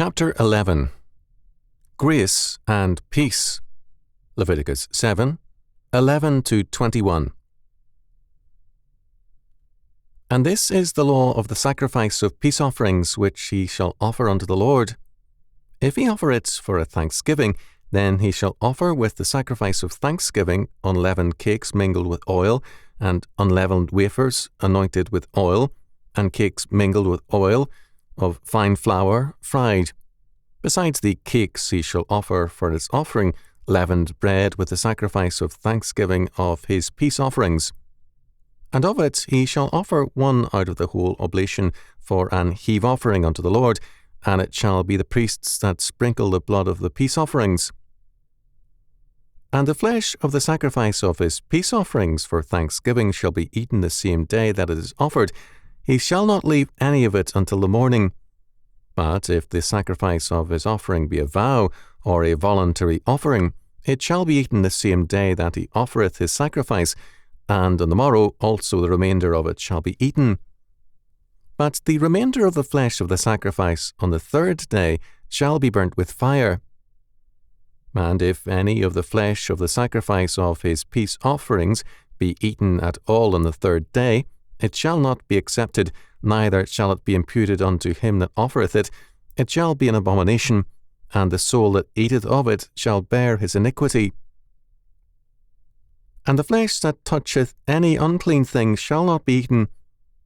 Chapter 11. Grace and Peace. Leviticus 7, 11 to 21. And this is the law of the sacrifice of peace offerings which he shall offer unto the Lord. If he offer it for a thanksgiving, then he shall offer with the sacrifice of thanksgiving unleavened cakes mingled with oil, and unleavened wafers anointed with oil, and cakes mingled with oil, of fine flour, fried. Besides the cakes he shall offer for his offering leavened bread with the sacrifice of thanksgiving of his peace offerings. And of it he shall offer one out of the whole oblation for an heave offering unto the Lord, and it shall be the priests that sprinkle the blood of the peace offerings. And the flesh of the sacrifice of his peace offerings for thanksgiving shall be eaten the same day that it is offered. He shall not leave any of it until the morning. But if the sacrifice of his offering be a vow, or a voluntary offering, it shall be eaten the same day that he offereth his sacrifice, and on the morrow also the remainder of it shall be eaten. But the remainder of the flesh of the sacrifice on the third day shall be burnt with fire. And if any of the flesh of the sacrifice of his peace offerings be eaten at all on the third day, it shall not be accepted, neither shall it be imputed unto him that offereth it. It shall be an abomination, and the soul that eateth of it shall bear his iniquity. And the flesh that toucheth any unclean thing shall not be eaten.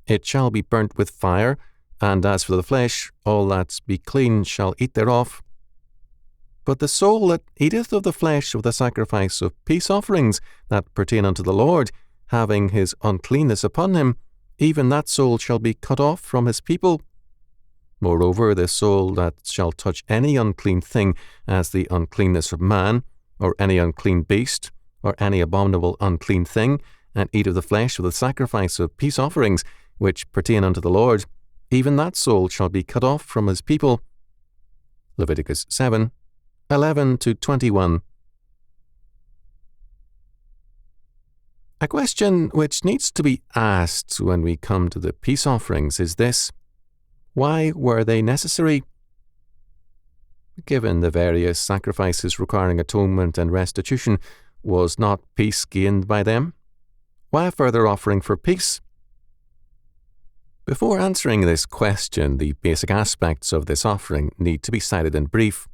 It shall be burnt with fire, and as for the flesh, all that be clean shall eat thereof. But the soul that eateth of the flesh of the sacrifice of peace offerings that pertain unto the Lord, having his uncleanness upon him, even that soul shall be cut off from his people. Moreover, the soul that shall touch any unclean thing, as the uncleanness of man, or any unclean beast, or any abominable unclean thing, and eat of the flesh of the sacrifice of peace offerings, which pertain unto the Lord, even that soul shall be cut off from his people. Leviticus 7, 11 to 21. A question which needs to be asked when we come to the peace offerings is this: why were they necessary? Given the various sacrifices requiring atonement and restitution, was not peace gained by them? Why a further offering for peace? Before answering this question, the basic aspects of this offering need to be cited in brief.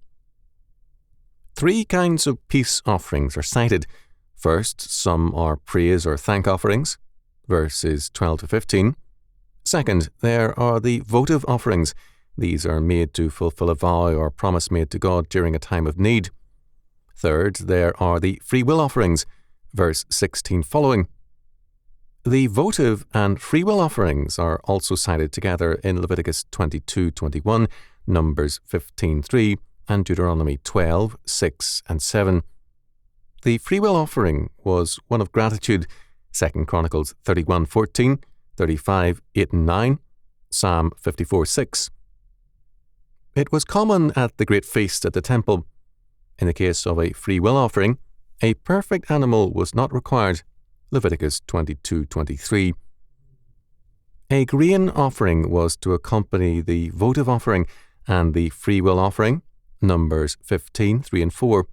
3 kinds of peace offerings are cited. First, some are praise or thank offerings, verses 12 to 15. Second, there are the votive offerings. These are made to fulfill a vow or promise made to God during a time of need. Third, there are the free will offerings, verse 16 following. The votive and free will offerings are also cited together in Leviticus 22:21, Numbers 15:3, and Deuteronomy 12:6 and 7. The free will offering was one of gratitude, 2 Chronicles 31:14, 35:8 and 9, Psalm 54:6. It was common at the great feast at the temple. In the case of a free will offering, a perfect animal was not required, Leviticus 22:23. A grain offering was to accompany the votive offering and the free will offering, Numbers 15:3 and 4.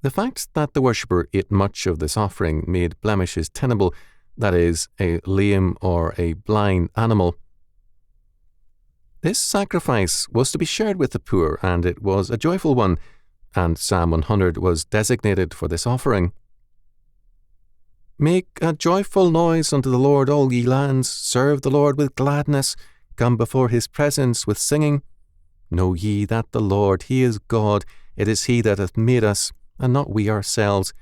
The fact that the worshipper ate much of this offering made blemishes tenable, that is, a lame or a blind animal. This sacrifice was to be shared with the poor, and it was a joyful one, and Psalm 100 was designated for this offering. Make a joyful noise unto the Lord, all ye lands. Serve the Lord with gladness. Come before his presence with singing. Know ye that the Lord, he is God. It is he that hath made us, and not we ourselves.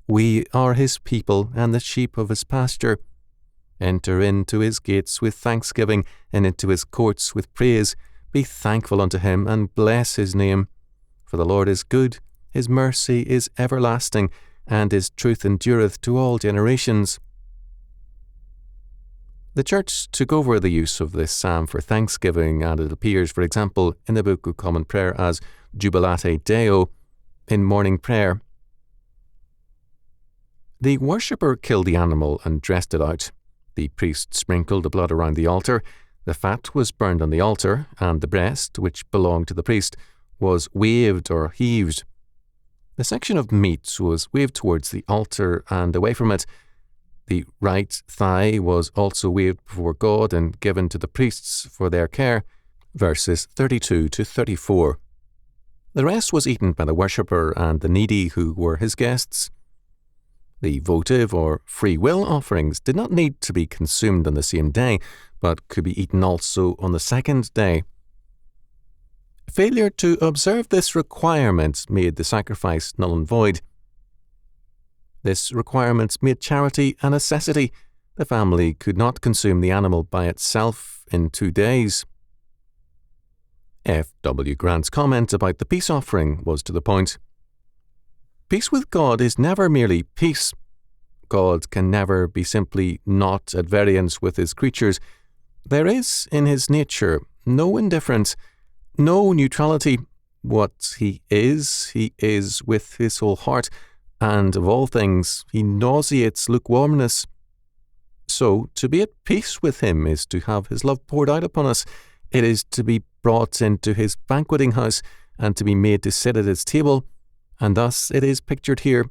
We are his people, and the sheep of his pasture. Enter into his gates with thanksgiving, and into his courts with praise. Be thankful unto him, and bless his name. For the Lord is good, his mercy is everlasting, and his truth endureth to all generations. The Church took over the use of this psalm for thanksgiving, and it appears, for example, in the Book of Common Prayer as Jubilate Deo, in morning prayer. The worshipper killed the animal and dressed it out. The priest sprinkled the blood around the altar. The fat was burned on the altar, and the breast, which belonged to the priest, was waved or heaved. The section of meat was waved towards the altar and away from it. The right thigh was also waved before God and given to the priests for their care. Verses 32 to 34. The rest was eaten by the worshipper and the needy who were his guests. The votive or free will offerings did not need to be consumed on the same day, but could be eaten also on the second day. Failure to observe this requirement made the sacrifice null and void. This requirement made charity a necessity. The family could not consume the animal by itself in 2 days. F. W. Grant's comment about the peace offering was to the point. Peace with God is never merely peace. God can never be simply not at variance with his creatures. There is, in his nature, no indifference, no neutrality. What he is with his whole heart, and of all things, he nauseates lukewarmness. So, to be at peace with him is to have his love poured out upon us. It is to be brought into his banqueting house and to be made to sit at his table, and thus it is pictured here.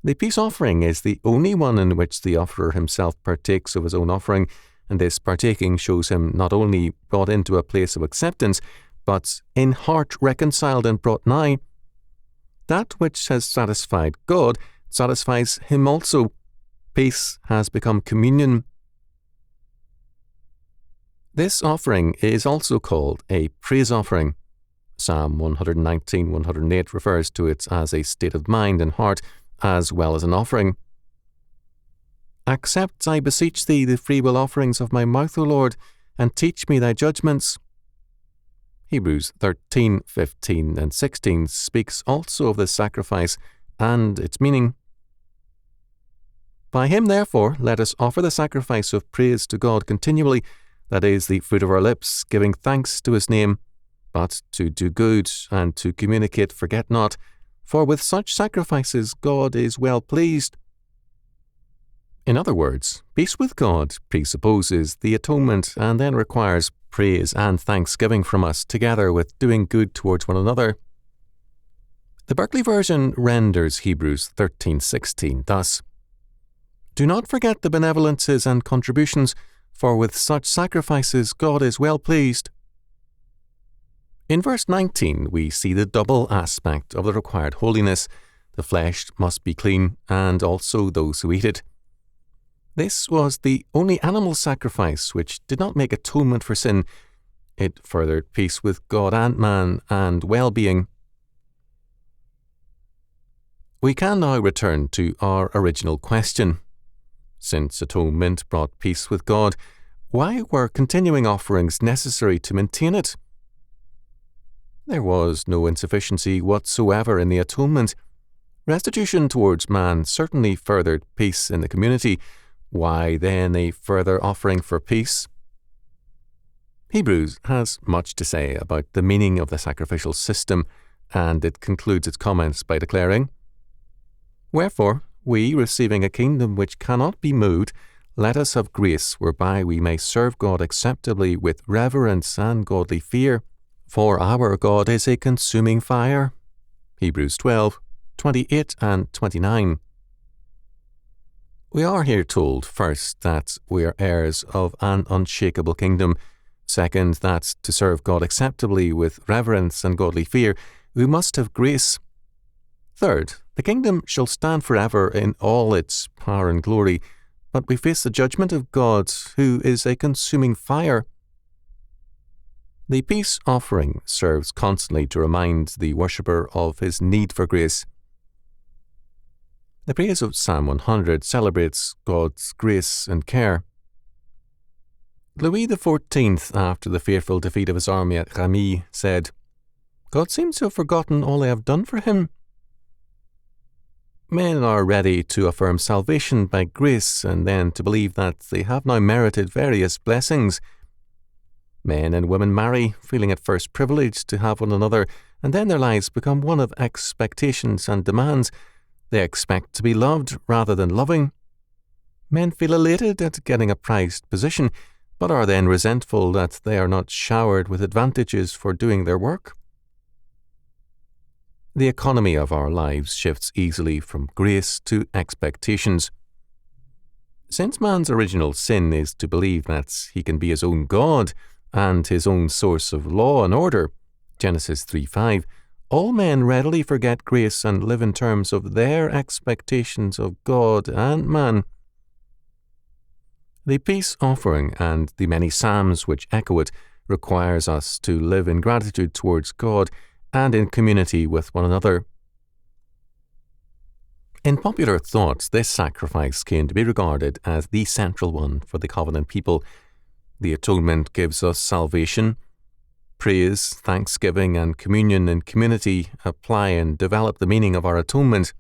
The peace offering is the only one in which the offerer himself partakes of his own offering, and this partaking shows him not only brought into a place of acceptance, but in heart reconciled and brought nigh. That which has satisfied God satisfies him also. Peace has become communion. This offering is also called a praise offering. Psalm 119:108 refers to it as a state of mind and heart, as well as an offering. Accept, I beseech thee, the freewill offerings of my mouth, O Lord, and teach me thy judgments. Hebrews 13:15 and 16 speaks also of this sacrifice and its meaning. By him, therefore, let us offer the sacrifice of praise to God continually, that is, the fruit of our lips, giving thanks to his name. But to do good and to communicate forget not, for with such sacrifices God is well pleased. In other words, peace with God presupposes the atonement and then requires praise and thanksgiving from us, together with doing good towards one another. The Berkeley version renders Hebrews 13:16 thus: Do not forget the benevolences and contributions, for with such sacrifices God is well pleased. In verse 19 we see the double aspect of the required holiness. The flesh must be clean, and also those who eat it. This was the only animal sacrifice which did not make atonement for sin. It furthered peace with God and man and well-being. We can now return to our original question. Since atonement brought peace with God, why were continuing offerings necessary to maintain it? There was no insufficiency whatsoever in the atonement. Restitution towards man certainly furthered peace in the community. Why then a further offering for peace? Hebrews has much to say about the meaning of the sacrificial system, and it concludes its comments by declaring, Wherefore, we, receiving a kingdom which cannot be moved, let us have grace whereby we may serve God acceptably with reverence and godly fear. For our God is a consuming fire. Hebrews 12:28 and 29. We are here told, first, that we are heirs of an unshakable kingdom. Second, that to serve God acceptably with reverence and godly fear, we must have grace. Third, the kingdom shall stand forever in all its power and glory, but we face the judgment of God, who is a consuming fire. The peace offering serves constantly to remind the worshipper of his need for grace. The praise of Psalm 100 celebrates God's grace and care. Louis XIV, after the fearful defeat of his army at Ramy, said, God seems to have forgotten all I have done for him. Men are ready to affirm salvation by grace and then to believe that they have now merited various blessings. Men and women marry, feeling at first privileged to have one another, and then their lives become one of expectations and demands. They expect to be loved rather than loving. Men feel elated at getting a prized position. but are then resentful that they are not showered with advantages for doing their work. The economy of our lives shifts easily from grace to expectations. Since man's original sin is to believe that he can be his own God and his own source of law and order, Genesis 3:5, all men readily forget grace and live in terms of their expectations of God and man. The peace offering and the many psalms which echo it requires us to live in gratitude towards God and in community with one another. In popular thought, this sacrifice came to be regarded as the central one for the covenant people. The atonement gives us salvation. Praise, thanksgiving, and communion in community apply and develop the meaning of our atonement.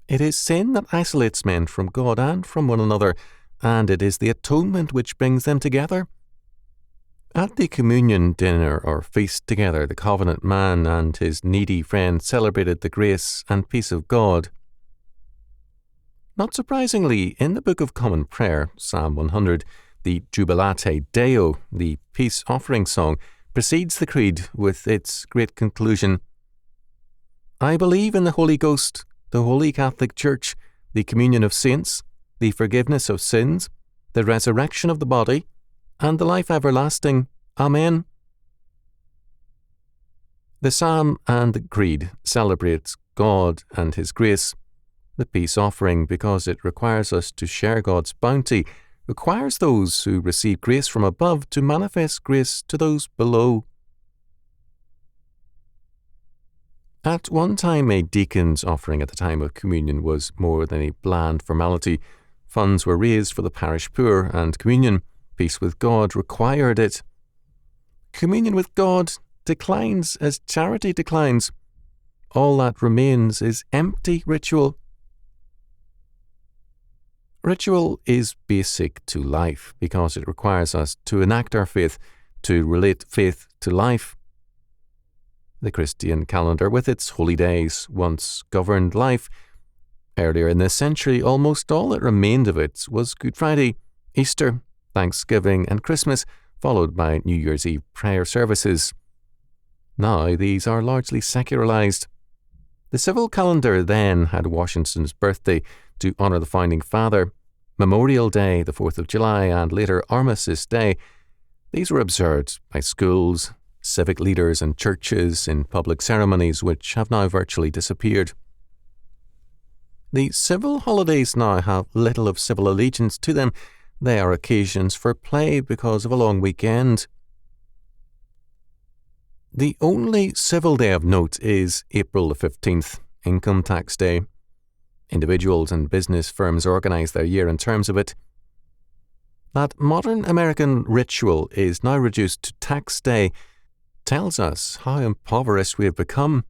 It is sin that isolates men from God and from one another, and it is the atonement which brings them together. At the communion dinner or feast together, the covenant man and his needy friend celebrated the grace and peace of God. Not surprisingly, in the Book of Common Prayer, Psalm 100, the Jubilate Deo, the peace offering song, precedes the Creed with its great conclusion: I believe in the Holy Ghost, the Holy Catholic Church, the communion of saints, the forgiveness of sins, the resurrection of the body, and the life everlasting. Amen. The psalm and the creed celebrates God and His grace. The peace offering, because it requires us to share God's bounty, requires those who receive grace from above to manifest grace to those below. At one time, a deacon's offering at the time of communion was more than a bland formality. Funds were raised for the parish poor, and communion, peace with God, required it. Communion with God declines as charity declines. All that remains is empty ritual. Ritual is basic to life because it requires us to enact our faith, to relate faith to life. The Christian calendar, with its holy days, once governed life. Earlier in this century, almost all that remained of it was Good Friday, Easter, Thanksgiving, and Christmas, followed by New Year's Eve prayer services. Now these are largely secularized. The civil calendar then had Washington's birthday to honor the founding father, Memorial Day, the 4th of July, and later Armistice Day. These were observed by schools, civic leaders, and churches in public ceremonies which have now virtually disappeared. The civil holidays now have little of civil allegiance to them. They are occasions for play because of a long weekend. The only civil day of note is April the 15th, Income Tax Day. Individuals and business firms organize their year in terms of it. That modern American ritual is now reduced to Tax Day tells us how impoverished we have become.